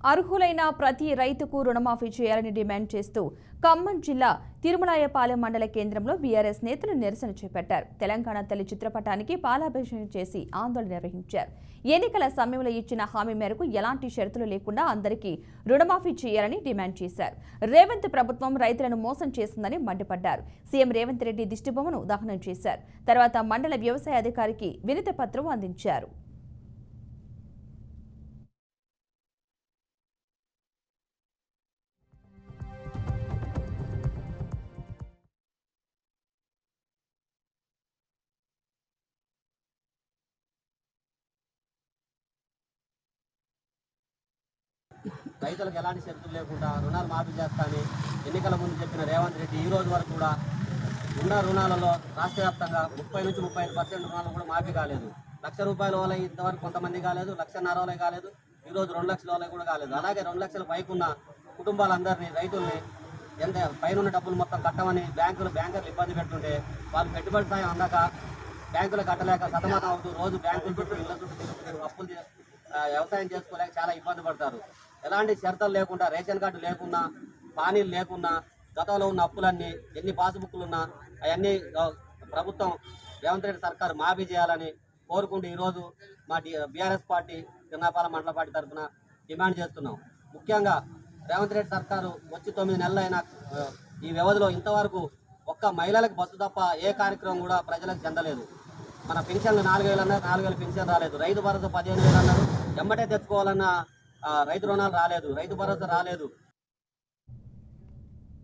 అర్హులైన ప్రతి రైతుకు రుణమాఫీ చేయాలని డిమాండ్ చేస్తూ ఖమ్మం జిల్లా తిరుమలాయపాలెం మండల కేంద్రంలో బీఆర్ఎస్ నేతలు నిరసన చేపట్టారు. తెలంగాణ తల్లి చిత్రపటానికి పాలాభిషేకం చేసి ఆందోళన నిర్వహించారు. ఎన్నికల సమయంలో ఇచ్చిన హామీ మేరకు ఎలాంటి షరతులు లేకుండా అందరికీ రుణమాఫీ చేయాలని డిమాండ్ చేశారు. రేవంత్ ప్రభుత్వం రైతులను మోసం చేస్తుందని మండిపడ్డారు. సీఎం రేవంత్ రెడ్డి దిష్టిబొమ్మను దహనం చేశారు. తర్వాత మండల వ్యవసాయ అధికారికి వినతి పత్రం అందించారు. రైతులకు ఎలాంటి షరతులు లేకుండా రుణాలు మాఫీ చేస్తానని ఎన్నికల ముందు చెప్పిన రేవంత్ రెడ్డి ఈ రోజు వరకు కూడా ఉన్న రుణాలలో రాష్ట్ర వ్యాప్తంగా 30 నుంచి 35% రుణాలు కూడా మాఫీ కాలేదు. ₹1,00,000 వాళ్ళ ఇంతవరకు కొంతమంది కాలేదు, ₹1,50,000 వాళ్ళే కాలేదు, ఈరోజు ₹2,00,000 వాళ్ళే కూడా కాలేదు. అలాగే 2 లక్షల పైకున్న కుటుంబాలందరినీ రైతుల్ని ఎంత పైన డబ్బులు మొత్తం కట్టమని బ్యాంకర్లు ఇబ్బంది పెడుతుంటే వాళ్ళు పెట్టుబడి సాయం అందక బ్యాంకులు కట్టలేక సతమతం అవుతూ రోజు బ్యాంకుల చుట్టూ ఇళ్ల చుట్టూ తిరుగుతూ అప్పులు వ్యవసాయం చేసుకోలేక చాలా ఇబ్బంది పడతారు. ఎలాంటి షరతులు లేకుండా, రేషన్ కార్డు లేకున్నా, పానీలు లేకున్నా, గతంలో ఉన్న అప్పులన్నీ ఎన్ని పాస్బుక్లు ఉన్నా అవన్నీ ప్రభుత్వం రేవంత్ రెడ్డి సర్కారు మాఫీ చేయాలని కోరుకుంటూ ఈరోజు మా బీఆర్ఎస్ పార్టీ తిరుమలాయపాలెం మండల పార్టీ తరఫున డిమాండ్ చేస్తున్నాం. ముఖ్యంగా రేవంత్ రెడ్డి సర్కారు వచ్చి 9 నెలలైన ఈ వ్యవధిలో ఇంతవరకు ఒక్క మహిళలకు బస్సు తప్ప ఏ కార్యక్రమం కూడా ప్రజలకు చెందలేదు. మన పెన్షన్లు 4,000 అన్నారు, 4,000 పెన్షన్ రాలేదు. రైతు భరోసా 15,000 అన్నారు, ఎమ్మటే తెచ్చుకోవాలన్న రైతు రుణాలు రాలేదు, రైతు భరోసా రాలేదు.